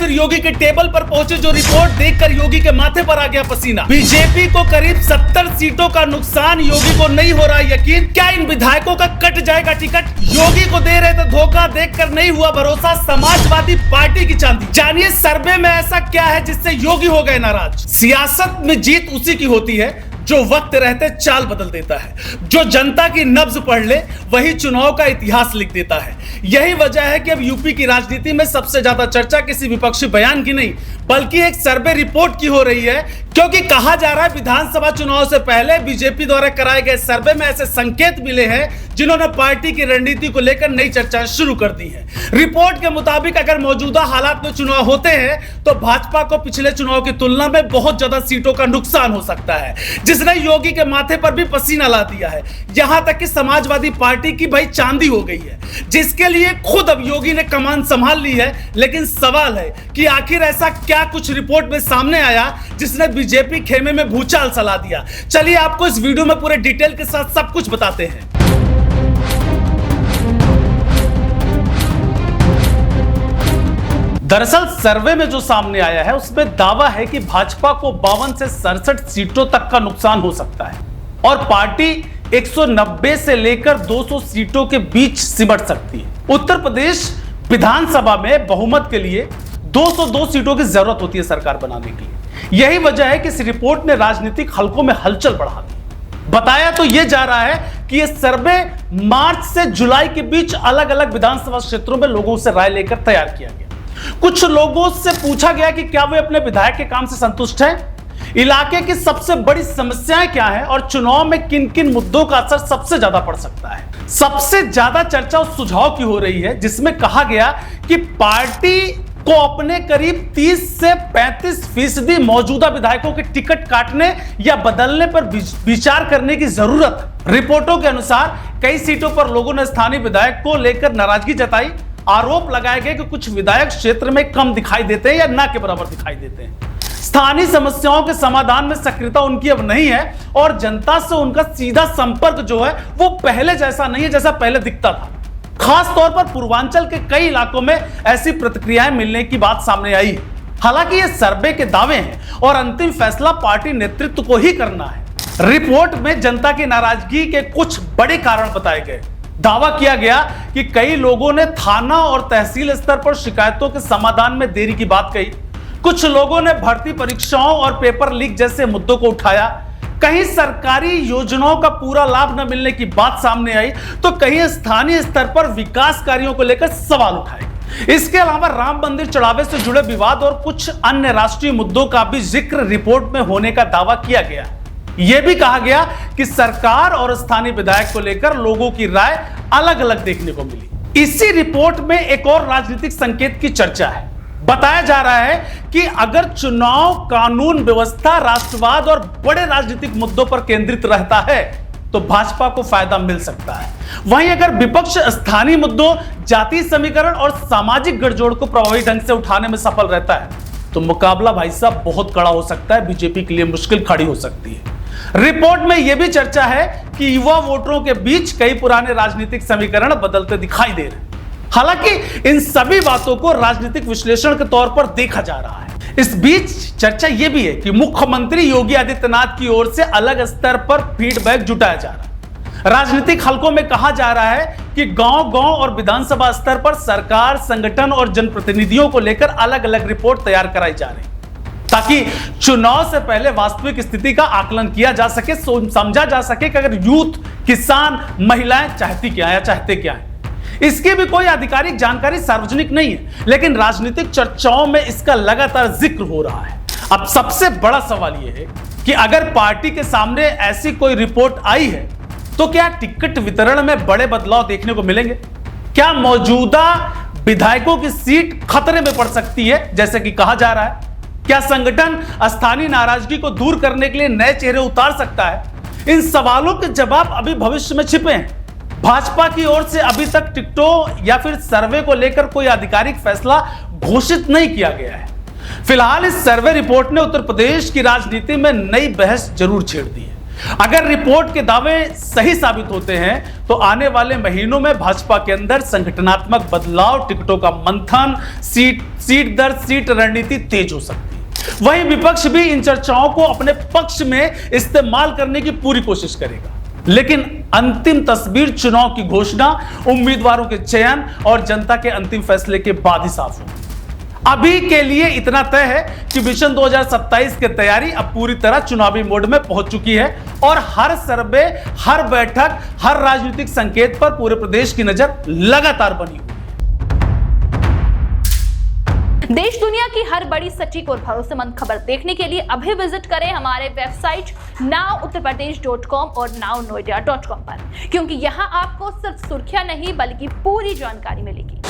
फिर योगी के टेबल पर पहुंचे, जो रिपोर्ट देखकर योगी के माथे पर आ गया पसीना। बीजेपी को करीब 70 सीटों का नुकसान, योगी को नहीं हो रहा यकीन। क्या इन विधायकों का कट जाएगा टिकट? योगी को दे रहे थे धोखा, देखकर नहीं हुआ भरोसा, समाजवादी पार्टी की चांदी। जानिए सर्वे में ऐसा क्या है जिससे योगी हो गए नाराज। सियासत में जीत उसी की होती है जो वक्त रहते चाल बदल देता है, जो जनता की नब्ज पढ़ ले वही चुनाव का इतिहास लिख देता है। यही वजह है कि अब यूपी की राजनीति में सबसे ज्यादा चर्चा किसी विपक्षी बयान की नहीं बल्कि एक सर्वे रिपोर्ट की हो रही है, क्योंकि कहा जा रहा है विधानसभा चुनाव से पहले बीजेपी द्वारा कराए गए सर्वे में ऐसे संकेत मिले हैं जिन्होंने पार्टी की रणनीति को लेकर नई चर्चा शुरू कर दी है। रिपोर्ट के मुताबिक अगर मौजूदा हालात में चुनाव होते हैं तो भाजपा को पिछले चुनाव की तुलना में बहुत ज्यादा सीटों का नुकसान हो सकता है, जिसने योगी के माथे पर भी पसीना ला दिया है। यहां तक कि समाजवादी पार्टी की भाई चांदी हो गई है, जिसके लिए खुद अब योगी ने कमान संभाल ली है। लेकिन सवाल है कि आखिर ऐसा क्या कुछ रिपोर्ट में सामने आया जिसने बीजेपी खेमे में भूचाल चला दिया। चलिए आपको इस वीडियो में पूरे डिटेल के साथ सब कुछ बताते हैं। दरअसल सर्वे में जो सामने आया है उसमें दावा है कि भाजपा को 52 से 67 सीटों तक का नुकसान हो सकता है और पार्टी 190 से लेकर 200 सीटों के बीच सिमट सकती है। उत्तर प्रदेश विधानसभा में बहुमत के लिए 202 सीटों की जरूरत होती है सरकार बनाने के लिए। यही वजह है कि इस रिपोर्ट ने राजनीतिक हलकों में हलचल बढ़ा दी। बताया तो यह जा रहा है कि यह सर्वे मार्च से जुलाई के बीच अलग अलग विधानसभा क्षेत्रों में लोगों से राय लेकर तैयार किया गया। कुछ लोगों से पूछा गया कि क्या वे अपने विधायक के काम से संतुष्ट हैं, इलाके की सबसे बड़ी समस्याएं क्या है और चुनाव में किन किन मुद्दों का असर सबसे ज्यादा पड़ सकता है। सबसे ज्यादा चर्चा उस सुझाव की हो रही है जिसमें कहा गया कि पार्टी को अपने करीब 30 से 35% मौजूदा विधायकों के टिकट काटने या बदलने पर विचार करने की जरूरत है। रिपोर्टों के अनुसार कई सीटों पर लोगों ने स्थानीय विधायक को लेकर नाराजगी जताई। आरोप लगाए गए कि कुछ विधायक क्षेत्र में कम दिखाई देते हैं या ना के बराबर दिखाई देते हैं। स्थानीय समस्याओं के समाधान में सक्रियता उनकी अब नहीं है और जनता से उनका सीधा संपर्क जो है वो पहले जैसा नहीं है जैसा पहले दिखता था। खास तौर पर पूर्वांचल के कई इलाकों में ऐसी प्रतिक्रियाएं मिलने की बात सामने आई। हालांकि ये सर्वे के दावे हैं और अंतिम फैसला पार्टी नेतृत्व को ही करना है। रिपोर्ट में जनता की नाराजगी के कुछ बड़े कारण बताए गए। दावा किया गया कि कई लोगों ने थाना और तहसील स्तर पर शिकायतों के समाधान में देरी की बात कही। कुछ लोगों ने भर्ती परीक्षाओं और पेपर लीक जैसे मुद्दों को उठाया। कहीं सरकारी योजनाओं का पूरा लाभ न मिलने की बात सामने आई तो कहीं स्थानीय स्तर पर विकास कार्यों को लेकर सवाल उठाए। इसके अलावा राम मंदिर चढ़ावे से जुड़े विवाद और कुछ अन्य राष्ट्रीय मुद्दों का भी जिक्र रिपोर्ट में होने का दावा किया गया। यह भी कहा गया कि सरकार और स्थानीय विधायक को लेकर लोगों की राय अलग अलग देखने को मिली। इसी रिपोर्ट में एक और राजनीतिक संकेत की चर्चा है। बताया जा रहा है कि अगर चुनाव, कानून व्यवस्था, राष्ट्रवाद और बड़े राजनीतिक मुद्दों पर केंद्रित रहता है तो भाजपा को फायदा मिल सकता है। वहीं अगर विपक्ष स्थानीय मुद्दों, जातीय समीकरण और सामाजिक गठजोड़ को प्रभावी ढंग से उठाने में सफल रहता है तो मुकाबला भाई साहब बहुत कड़ा हो सकता है, बीजेपी के लिए मुश्किल खड़ी हो सकती है। रिपोर्ट में यह भी चर्चा है कि युवा वोटरों के बीच कई पुराने राजनीतिक समीकरण बदलते दिखाई दे रहे हैं। हालांकि इन सभी बातों को राजनीतिक विश्लेषण के तौर पर देखा जा रहा है। इस बीच चर्चा यह भी है कि मुख्यमंत्री योगी आदित्यनाथ की ओर से अलग स्तर पर फीडबैक जुटाया जा रहा है। राजनीतिक हलकों में कहा जा रहा है कि गांव-गांव और विधानसभा स्तर पर सरकार, संगठन और जनप्रतिनिधियों को लेकर अलग अलग रिपोर्ट तैयार कराई जा रही ताकि चुनाव से पहले वास्तविक स्थिति का आकलन किया जा सके, समझा जा सके कि अगर यूथ, किसान, महिलाएं चाहती क्या है या चाहते क्या है। इसकी भी कोई आधिकारिक जानकारी सार्वजनिक नहीं है, लेकिन राजनीतिक चर्चाओं में इसका लगातार जिक्र हो रहा है। अब सबसे बड़ा सवाल यह है कि अगर पार्टी के सामने ऐसी कोई रिपोर्ट आई है तो क्या टिकट वितरण में बड़े बदलाव देखने को मिलेंगे? क्या मौजूदा विधायकों की सीट खतरे में पड़ सकती है जैसे कि कहा जा रहा है? क्या संगठन स्थानीय नाराजगी को दूर करने के लिए नए चेहरे उतार सकता है? इन सवालों के जवाब अभी भविष्य में छिपे हैं। भाजपा की ओर से अभी तक टिकटों या फिर सर्वे को लेकर कोई आधिकारिक फैसला घोषित नहीं किया गया है। फिलहाल इस सर्वे रिपोर्ट ने उत्तर प्रदेश की राजनीति में नई बहस जरूर छेड़ दी है। अगर रिपोर्ट के दावे सही साबित होते हैं तो आने वाले महीनों में भाजपा के अंदर संगठनात्मक बदलाव, टिकटों का मंथन, सीट दर सीट रणनीति तेज हो सकती है। वहीं विपक्ष भी इन चर्चाओं को अपने पक्ष में इस्तेमाल करने की पूरी कोशिश करेगा, लेकिन अंतिम तस्वीर चुनाव की घोषणा, उम्मीदवारों के चयन और जनता के अंतिम फैसले के बाद ही साफ होगी। अभी के लिए इतना तय है कि विजन 2027 की तैयारी अब पूरी तरह चुनावी मोड में पहुंच चुकी है और हर सर्वे, हर बैठक, हर राजनीतिक संकेत पर पूरे प्रदेश की नजर लगातार बनी हुई है। देश दुनिया की हर बड़ी, सटीक और भरोसेमंद खबर देखने के लिए अभी विजिट करें हमारे वेबसाइट nowuttarpradesh.com और nownoida.com पर, क्योंकि यहां आपको सिर्फ सुर्खियां नहीं बल्कि पूरी जानकारी मिलेगी।